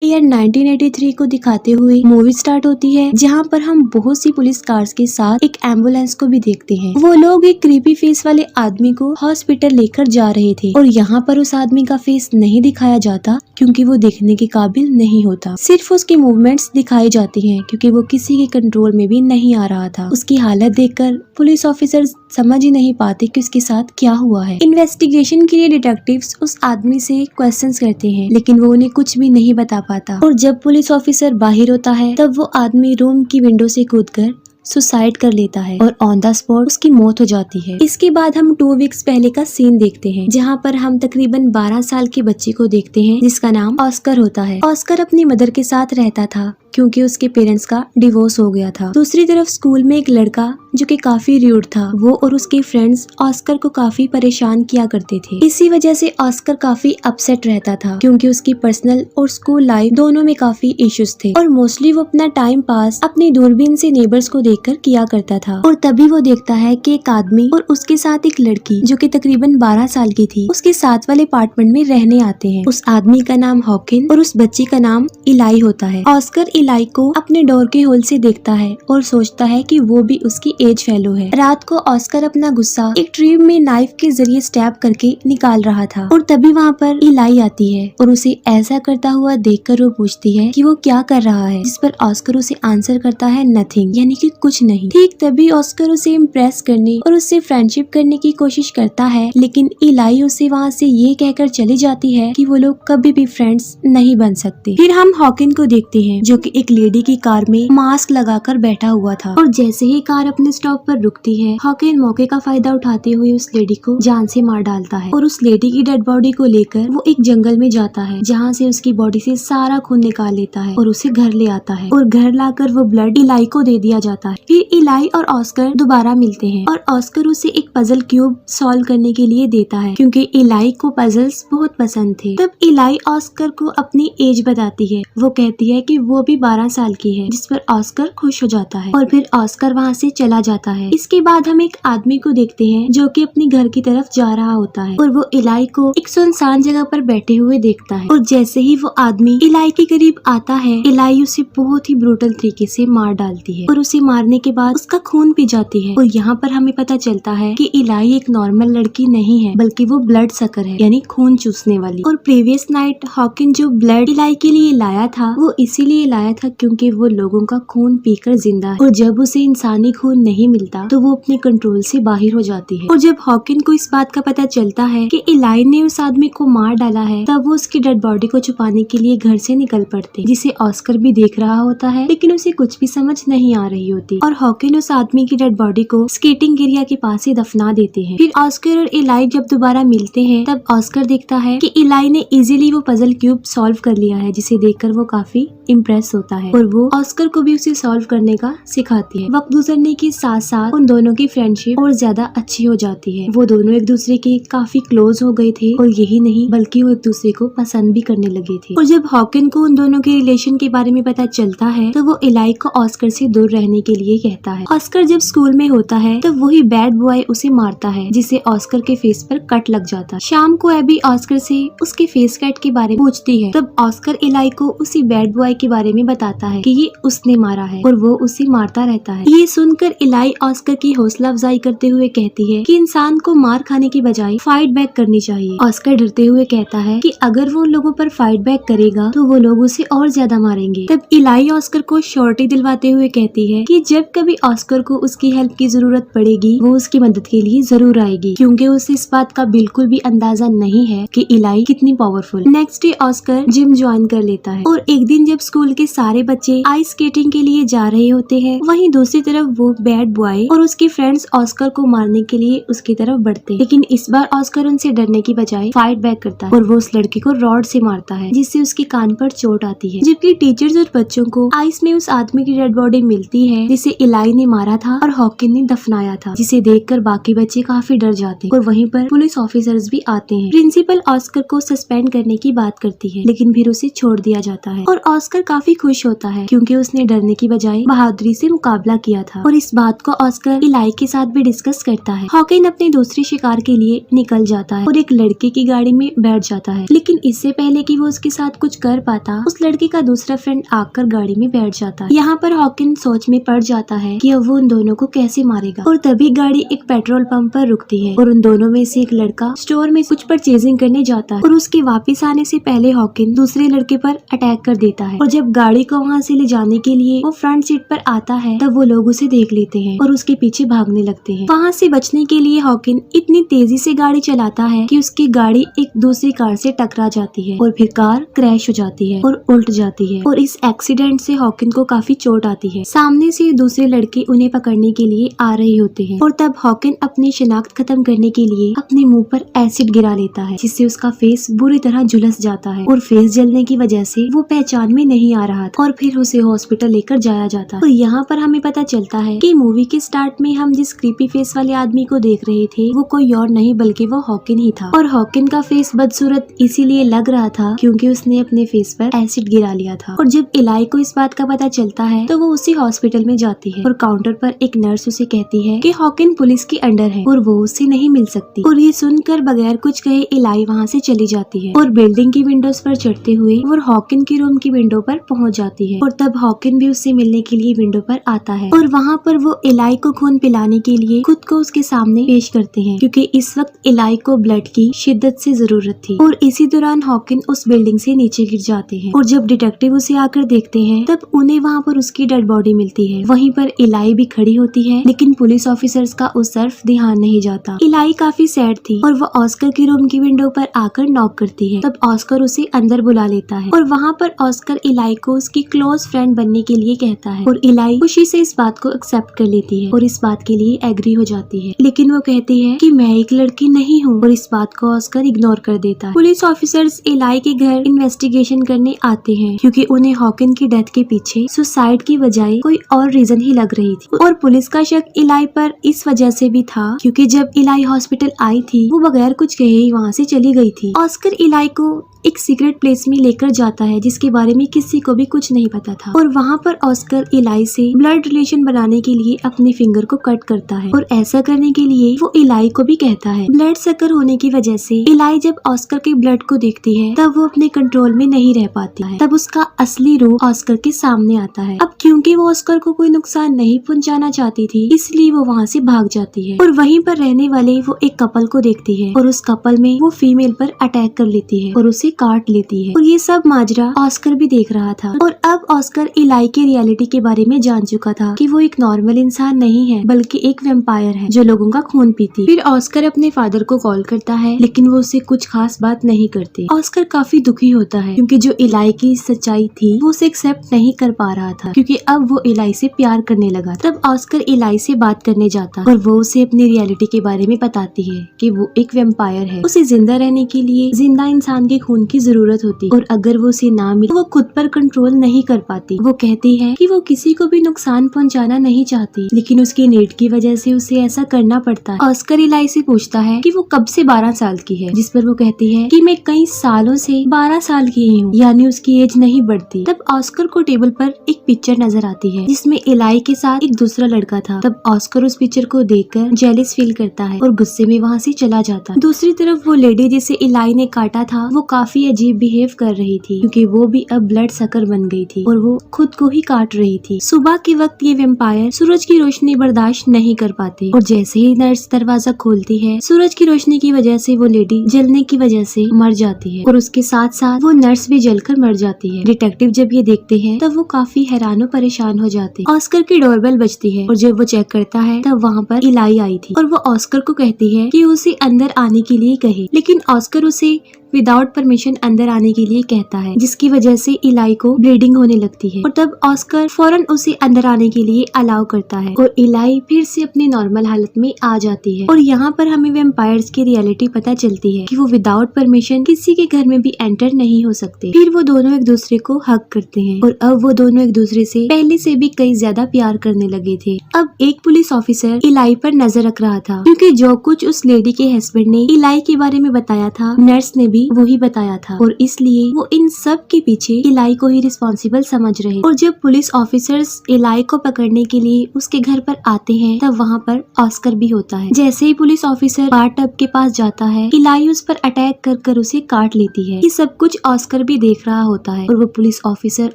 Year 1983 को दिखाते हुए मूवी स्टार्ट होती है, जहां पर हम बहुत सी पुलिस कार्स के साथ एक एम्बुलेंस को भी देखते हैं। वो लोग एक क्रीपी फेस वाले आदमी को हॉस्पिटल लेकर जा रहे थे और यहाँ पर उस आदमी का फेस नहीं दिखाया जाता क्योंकि वो देखने के काबिल नहीं होता। सिर्फ उसकी मूवमेंट्स दिखाई जाती हैं क्योंकि वो किसी के कंट्रोल में भी नहीं आ रहा था। उसकी हालत देखकर पुलिस ऑफिसर समझ ही नहीं पाते कि उसके साथ क्या हुआ है। इन्वेस्टिगेशन के लिए डिटेक्टिव्स उस आदमी से क्वेश्चंस करते हैं, लेकिन वो उन्हें कुछ भी नहीं बता पाता। और जब पुलिस ऑफिसर बाहर होता है तब वो आदमी रूम की विंडो से कूदकर सुसाइड कर लेता है और ऑन द स्पॉट उसकी मौत हो जाती है। इसके बाद हम 2 वीक्स पहले का सीन देखते हैं, जहाँ पर हम तकरीबन 12 साल के बच्चे को देखते हैं जिसका नाम ऑस्कर होता है। ऑस्कर अपनी मदर के साथ रहता था क्योंकि उसके पेरेंट्स का डिवोर्स हो गया था। दूसरी तरफ स्कूल में एक लड़का जो कि काफी र्यूड था, वो और उसके फ्रेंड्स ऑस्कर को काफी परेशान किया करते थे। इसी वजह से ऑस्कर काफी अपसेट रहता था क्योंकि उसकी पर्सनल और स्कूल लाइफ दोनों में काफी इश्यूज थे और मोस्टली वो अपना टाइम पास अपनी दूरबीन से नेबर्स को देखकर किया करता था। और तभी वो देखता है कि एक आदमी और उसके साथ एक लड़की जो कि तकरीबन 12 साल की थी उसके साथ वाले अपार्टमेंट में रहने आते हैं। उस आदमी का नाम हॉकिन और उस बच्ची का नाम इलाई होता है। ऑस्कर इलाई को अपने डोर के होल से देखता है और सोचता है कि वो भी उसकी एज फेलो है। रात को ऑस्कर अपना गुस्सा एक ट्री में नाइफ के जरिए स्टैब करके निकाल रहा था और तभी वहाँ पर इलाई आती है और उसे ऐसा करता हुआ देखकर वो पूछती है कि वो क्या कर रहा है, जिस पर ऑस्कर उसे आंसर करता है नथिंग, यानी कि कुछ नहीं। ठीक तभी ऑस्कर उसे इम्प्रेस करने और उससे फ्रेंडशिप करने की कोशिश करता है, लेकिन इलाई उसे वहाँ से ये कहकर चली जाती है कि वो लोग कभी भी फ्रेंड्स नहीं बन सकते। फिर हम हॉकिन को देखते हैं जो कि एक लेडी की कार में मास्क लगाकर बैठा हुआ था और जैसे ही कार अपने स्टॉप पर रुकती है, हॉकिन मौके का फायदा उठाते हुए उस लेडी को जान से मार डालता है और उस लेडी की डेड बॉडी को लेकर वो एक जंगल में जाता है, जहाँ से उसकी बॉडी से सारा खून निकाल लेता है और उसे घर ले आता है और घर लाकर वो ब्लड इलाई को दे दिया जाता है। फिर इलाई और ऑस्कर दोबारा मिलते हैं और ऑस्कर उसे एक पजल क्यूब सॉल्व करने के लिए देता है क्योंकि इलाई को पजल्स बहुत पसंद थे। तब इलाई ऑस्कर को अपनी एज बताती है। वो कहती है कि वो भी 12 साल की है, जिस पर ऑस्कर खुश हो जाता है और फिर ऑस्कर वहाँ से चला जाता है। इसके बाद हम एक आदमी को देखते हैं जो कि अपने घर की तरफ जा रहा होता है और वो इलाई को एक सुनसान जगह पर बैठे हुए देखता है और जैसे ही वो आदमी इलाई के करीब आता है, इलाई उसे बहुत ही ब्रूटल तरीके से मार डालती है और उसे मारने के बाद उसका खून पी जाती है। और यहाँ पर हमें पता चलता है कि इलाई एक नॉर्मल लड़की नहीं है, बल्कि वो ब्लड सकर है, यानी खून चूसने वाली। और प्रीवियस नाइट हॉकिन जो ब्लड इलाई के लिए लाया था वो इसीलिए लाया था क्योंकि वो लोगों का खून पीकर जिंदा है और जब उसे इंसानी खून नहीं मिलता तो वो अपने कंट्रोल से बाहर हो जाती है। और जब हॉकिन को इस बात का पता चलता है कि इलाई ने उस आदमी को मार डाला है, तब वो उसकी डेड बॉडी को छुपाने के लिए घर से निकल पड़ते, जिसे ऑस्कर भी देख रहा होता है, लेकिन उसे कुछ भी समझ नहीं आ रही होती। और हॉकिन उस आदमी की डेड बॉडी को स्केटिंग एरिया के पास ही दफना देते हैं। फिर ऑस्कर और इलाई जब दोबारा मिलते हैं तब ऑस्कर देखता है कि इलाई ने इजीली वो पजल क्यूब सॉल्व कर लिया है, जिसे देखकर वो काफी इम्प्रेस होता है और वो ऑस्कर को भी उसे सॉल्व करने का सिखाती है। वक्त गुजरने के साथ साथ उन दोनों की फ्रेंडशिप और ज्यादा अच्छी हो जाती है। वो दोनों एक दूसरे के काफी क्लोज हो गए थे और यही नहीं बल्कि वो एक दूसरे को पसंद भी करने लगे थे। और जब हॉकिन को उन दोनों के रिलेशन के बारे में पता चलता है तो वो इलाई को ऑस्कर से दूर रहने के लिए कहता है। ऑस्कर जब स्कूल में होता है तब वही बैड बॉय उसे मारता है, जिसे ऑस्कर के फेस पर कट लग जाता है। शाम को एबी ऑस्कर से उसके फेस कट के बारे में पूछती है, तब ऑस्कर इलाई को उसी बैड बॉय के बारे में बताता है कि ये उसने मारा है और वो उसे मारता रहता है। ये सुनकर इलाई ऑस्कर की हौसला अफजाई करते हुए कहती है कि इंसान को मार खाने की बजाय फाइट बैक करनी चाहिए। ऑस्कर डरते हुए कहता है कि अगर वो उन लोगों पर फाइट बैक करेगा तो वो लोग उसे और ज्यादा मारेंगे। तब इलाई ऑस्कर को श्योरिटी दिलवाते हुए कहती है कि जब कभी ऑस्कर को उसकी हेल्प की जरूरत पड़ेगी वो उसकी मदद के लिए जरूर आएगी, क्योंकि उसे इस बात का बिल्कुल भी अंदाजा नहीं है कि इलाई कितनी powerful. Next day Oscar gym join कर लेता है और एक दिन जब स्कूल के सारे बच्चे आइस स्केटिंग के लिए जा रहे होते हैं, वहीं दूसरी तरफ वो बैड बॉय और उसके फ्रेंड्स ऑस्कर को मारने के लिए उसकी तरफ बढ़ते हैं। लेकिन इस बार ऑस्कर उनसे डरने की बजाय फाइट बैक करता है और वो उस लड़की को रॉड से मारता है, जिससे उसके कान पर चोट आती है। जबकि टीचर्स और बच्चों को आइस में उस आदमी की डेड बॉडी मिलती है जिसे इलाई ने मारा था और हॉकिन ने दफनाया था, जिसे देखकर बाकी बच्चे काफी डर जाते हैं और वहीं पर पुलिस ऑफिसर्स भी आते हैं। प्रिंसिपल ऑस्कर को सस्पेंड करने की बात करती है, लेकिन फिर उसे छोड़ दिया जाता है और ऑस्कर काफी खुश होता है क्योंकि उसने डरने की बजाय बहादुरी से मुकाबला किया था। और इस बात को ऑस्कर इलाई के साथ भी डिस्कस करता है। हॉकिन अपने दूसरे शिकार के लिए निकल जाता है और एक लड़के की गाड़ी में बैठ जाता है, लेकिन इससे पहले कि वो उसके साथ कुछ कर पाता, उस लड़के का दूसरा फ्रेंड आकर गाड़ी में बैठ जाता है। यहाँ पर हॉकिन सोच में पड़ जाता है कि अब वो उन दोनों को कैसे मारेगा। और तभी गाड़ी एक पेट्रोल पंप पर रुकती है और उन दोनों में से एक लड़का स्टोर में कुछ परचेजिंग करने जाता है और उसके वापस आने से पहले हॉकिन दूसरे लड़के पर अटैक कर देता है। और जब गाड़ी को वहाँ से ले जाने के लिए वो फ्रंट सीट पर आता है तब वो लोग उसे देख लेते हैं और उसके पीछे भागने लगते हैं। वहाँ से बचने के लिए हॉकिन इतनी तेजी से गाड़ी चलाता है कि उसकी गाड़ी एक दूसरी कार से टकरा जाती है और फिर कार क्रैश हो जाती है और उल्ट जाती है। और इस एक्सीडेंट से हॉकिन को काफी चोट आती है। सामने से दूसरे लड़के उन्हें पकड़ने के लिए आ रहे होते हैं और तब हॉकिन अपनी शिनाख्त खत्म करने के लिए अपने मुंह पर एसिड गिरा लेता है, जिससे उसका फेस बुरी तरह झुलस जाता है और फेस जलने की वजह से वो पहचान में नहीं आ रहा था और फिर उसे हॉस्पिटल लेकर जाया जाता। और यहाँ पर हमें पता चलता है कि मूवी के स्टार्ट में हम जिस क्रीपी फेस वाले आदमी को देख रहे थे वो कोई और नहीं बल्कि वो हॉकिन ही था। और हॉकिन का फेस बदसूरत इसीलिए लग रहा था क्योंकि उसने अपने फेस पर एसिड गिरा लिया था। और जब इलाई को इस बात का पता चलता है तो वो उसी हॉस्पिटल में जाती है और काउंटर पर एक नर्स उसे कहती है कि हॉकिन पुलिस के अंडर है और वो उससे नहीं मिल सकती। और ये सुनकर बगैर कुछ कहे इलाई वहाँ से चली जाती है और बिल्डिंग की विंडोज पर चढ़ते हुए वो हॉकिन की रूम की विंडो पर पहुँच जाती है। और तब हॉकिन भी उससे मिलने के लिए विंडो पर आता है और वहाँ पर वो इलाई को खून पिलाने के लिए खुद को उसके सामने पेश करते हैं क्योंकि इस वक्त इलाई को ब्लड की शिद्दत से जरूरत थी। और इसी दौरान हॉकिन उस बिल्डिंग से नीचे गिर जाते हैं और जब डिटेक्टिव उसे आकर देखते हैं तब उन्हें वहाँ पर उसकी डेड बॉडी मिलती है। वहीं पर इलाई भी खड़ी होती है, लेकिन पुलिस ऑफिसर्स का उस तरफ ध्यान नहीं जाता। इलाई काफी सैड थी और वो ऑस्कर की रूम की विंडो पर आकर नॉक करती है। तब ऑस्कर उसे अंदर बुला लेता है और वहाँ पर ऑस्कर इलाई को उसकी क्लोज फ्रेंड बनने के लिए कहता है और इलाई खुशी से इस बात को एक्सेप्ट कर लेती है और इस बात के लिए एग्री हो जाती है। लेकिन वो कहती है कि मैं एक लड़की नहीं हूँ और इस बात को ऑस्कर इग्नोर कर देता है। पुलिस ऑफिसर्स इलाई के घर इन्वेस्टिगेशन करने आते हैं क्योंकि उन्हें हॉकिन की डेथ के पीछे सुसाइड की बजाय कोई और रीजन ही लग रही थी। और पुलिस का शक इलाई पर इस वजह से भी था क्योंकि जब इलाई हॉस्पिटल आई थी वो बगैर कुछ कहे ही वहाँ से चली गई थी। ऑस्कर इलाई को एक सीक्रेट प्लेस में लेकर जाता है जिसके बारे में किसी को भी कुछ नहीं पता था और वहाँ पर ऑस्कर इलाई से ब्लड रिलेशन बनाने के लिए अपने फिंगर को कट करता है और ऐसा करने के लिए वो इलाई को भी कहता है। ब्लड सकर होने की वजह से इलाई जब ऑस्कर के ब्लड को देखती है तब वो अपने कंट्रोल में नहीं रह पाती है। तब उसका असली रूप ऑस्कर के सामने आता है। अब क्योंकि वो ऑस्कर को कोई नुकसान नहीं पहुँचाना चाहती थी इसलिए वो वहाँ से भाग जाती है और वहीं पर रहने वाले वो एक कपल को देखती है और उस कपल में वो फीमेल पर अटैक कर लेती है और उसे काट लेती है। और ये सब माजरा ऑस्कर भी देख रहा था और अब ऑस्कर इलाई के रियलिटी के बारे में जान चुका था कि वो एक नॉर्मल इंसान नहीं है बल्कि एक वैम्पायर है जो लोगों का खून पीती। फिर ऑस्कर अपने फादर को कॉल करता है लेकिन वो उससे कुछ खास बात नहीं करते। ऑस्कर काफी दुखी होता है क्योंकि जो इलाई की सच्चाई थी वो उसे एक्सेप्ट नहीं कर पा रहा था क्योंकि अब वो इलाई से प्यार करने लगा। तब ऑस्कर इलाई से बात करने जाता और वो उसे अपनी रियलिटी के बारे में बताती है कि वो एक वैम्पायर है। उसे जिंदा रहने के लिए जिंदा इंसान के खून की जरूरत होती और अगर वो उसे ना मिले तो वो खुद पर कंट्रोल नहीं कर पाती। वो कहती है कि वो किसी को भी नुकसान पहुंचाना नहीं चाहती लेकिन उसकी नीड की वजह से उसे ऐसा करना पड़ता है। ऑस्कर इलाई से पूछता है कि वो कब से 12 साल की है, जिस पर वो कहती है कि मैं कई सालों से 12 साल की ही हूँ, यानी उसकी एज नहीं बढ़ती। तब ऑस्कर को टेबल पर एक पिक्चर नजर आती है जिसमें इलाई के साथ एक दूसरा लड़का था। तब ऑस्कर उस पिक्चर को देखकर जेलिस फील करता है और गुस्से में वहाँ से चला जाता है। दूसरी तरफ वो लेडी जिसे इलाई ने काटा था वो काफी अजीब बिहेव कर रही थी क्योंकि वो भी अब ब्लड सकर बन गई थी और वो खुद को ही काट रही थी। सुबह के वक्त ये वैम्पायर सूरज की रोशनी बर्दाश्त नहीं कर पाते और जैसे ही नर्स दरवाजा खोलती है सूरज की रोशनी की वजह से वो लेडी जलने की वजह से मर जाती है और उसके साथ साथ वो नर्स भी जलकर मर जाती है। डिटेक्टिव जब ये देखते हैं तब वो काफी हैरान और परेशान हो जाते हैं। ऑस्कर की डोरबेल बजती है और जब वो चेक करता है तब वहाँ पर इलाई आई थी और वो ऑस्कर को कहती है कि उसे अंदर आने के लिए कहे, लेकिन ऑस्कर उसे विदाउट परमिशन अंदर आने के लिए कहता है जिसकी वजह से इलाई को ब्लीडिंग होने लगती है और तब ऑस्कर फौरन उसे अंदर आने के लिए अलाउ करता है और इलाई फिर से अपनी नॉर्मल हालत में आ जाती है। और यहाँ पर हमें वैम्पायर्स की रियलिटी पता चलती है कि वो विदाउट परमिशन किसी के घर में भी एंटर नहीं हो सकते। फिर वो दोनों एक दूसरे को हग करते हैं और अब वो दोनों एक दूसरे से पहले से भी कई ज्यादा प्यार करने लगे थे। अब एक पुलिस ऑफिसर इलाई पर नजर रख रहा था क्योंकि जो कुछ उस लेडी के हस्बैंड ने इलाई के बारे में बताया था नर्स ने भी वही बताया था और इसलिए वो इन सब के पीछे इलाई को ही रिस्पॉन्सिबल समझ रहे। और जब पुलिस ऑफिसर्स इलाई को पकड़ने के लिए उसके घर पर आते हैं तब वहाँ पर ऑस्कर भी होता है। जैसे ही पुलिस ऑफिसर बार टब के पास जाता है, इलाई उस पर अटैक कर उसे काट लेती है। ये सब कुछ ऑस्कर भी देख रहा होता है और वो पुलिस ऑफिसर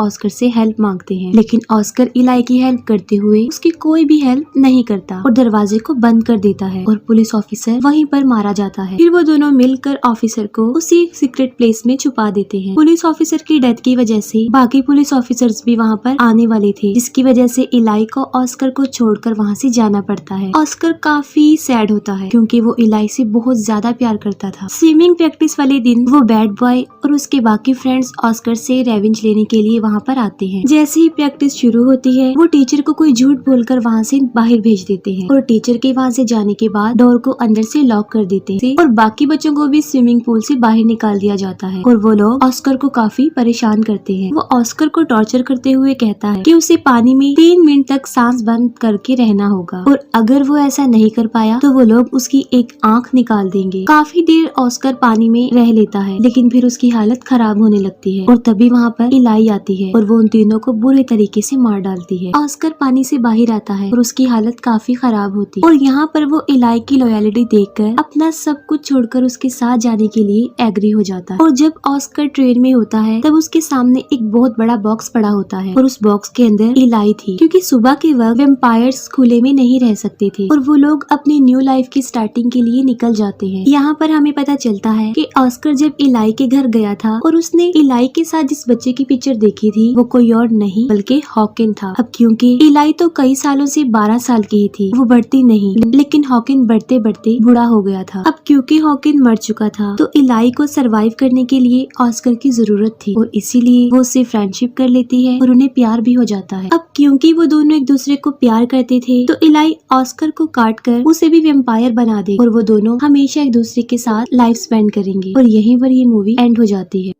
ऑस्कर से हेल्प मांगते हैं, लेकिन ऑस्कर इलाई की हेल्प करते हुए उसकी कोई भी हेल्प नहीं करता और दरवाजे को बंद कर देता है और पुलिस ऑफिसर वहीं पर मारा जाता है। फिर वो दोनों मिलकर ऑफिसर को उसी सीक्रेट प्लेस में छुपा देते हैं। पुलिस ऑफिसर की डेथ की वजह से बाकी पुलिस ऑफिसर्स भी वहाँ पर आने वाले थे, जिसकी वजह से इलाई को ऑस्कर को छोड़कर वहाँ से जाना पड़ता है। ऑस्कर काफी सैड होता है क्योंकि वो इलाई से बहुत ज्यादा प्यार करता था। स्विमिंग प्रैक्टिस वाले दिन वो बैड बॉय और उसके बाकी फ्रेंड्स ऑस्कर से रेवेंज लेने के लिए वहाँ पर आते हैं। जैसे ही प्रैक्टिस शुरू होती है, वो टीचर को कोई झूठ बोलकर वहाँ से बाहर भेज देते हैं और टीचर के वहाँ से जाने के बाद डोर को अंदर से लॉक कर देते हैं और बाकी बच्चों को भी स्विमिंग पूल से बाहर निकाल दिया जाता है। और वो लोग ऑस्कर को काफी परेशान करते हैं। वो ऑस्कर को टॉर्चर करते हुए कहता है कि उसे पानी में 3 मिनट तक सांस बंद करके रहना होगा और अगर वो ऐसा नहीं कर पाया तो वो लोग उसकी एक आंख निकाल देंगे। काफी देर ऑस्कर पानी में रह लेता है, लेकिन फिर उसकी हालत खराब होने लगती है और तभी वहाँ पर इलाई आती है और वो उन तीनों को बुरे तरीके से मार डालती है। ऑस्कर पानी से बाहर आता है और उसकी हालत काफी खराब होती है और यहाँ पर वो इलाई की लॉयलिटी देखकर अपना सब कुछ छोड़कर उसके साथ जाने के लिए एग्री हो जाता है। और जब ऑस्कर ट्रेन में होता है तब उसके सामने एक बहुत बड़ा बॉक्स पड़ा होता है और उस बॉक्स के अंदर इलाई थी, क्योंकि सुबह के वक्त वैम्पायर्स खुले में नहीं रह सकते थे और वो लोग अपनी न्यू लाइफ की स्टार्टिंग के लिए निकल जाते हैं। यहाँ पर हमें पता चलता है कि ऑस्कर जब इलाई के घर गया था और उसने इलाई के साथ जिस बच्चे की पिक्चर देखी थी वो कोई और नहीं बल्कि हॉकिन था। अब क्योंकि इलाई तो कई सालों से 12 साल की ही थी, वो बढ़ती नहीं, लेकिन हॉकिन बढ़ते बढ़ते बूढ़ा हो गया था। अब क्योंकि हॉकिन मर चुका था तो इलाई को सरवाइव करने के लिए ऑस्कर की जरूरत थी और इसीलिए वो उससे फ्रेंडशिप कर लेती है और उन्हें प्यार भी हो जाता है। अब क्योंकि वो दोनों एक दूसरे को प्यार करते थे तो इलाई ऑस्कर को काट कर उसे भी वैम्पायर बना दे और वो दोनों हमेशा एक दूसरे के साथ लाइफ स्पेंड करेंगे और यहीं पर ये मूवी एंड हो जाती है।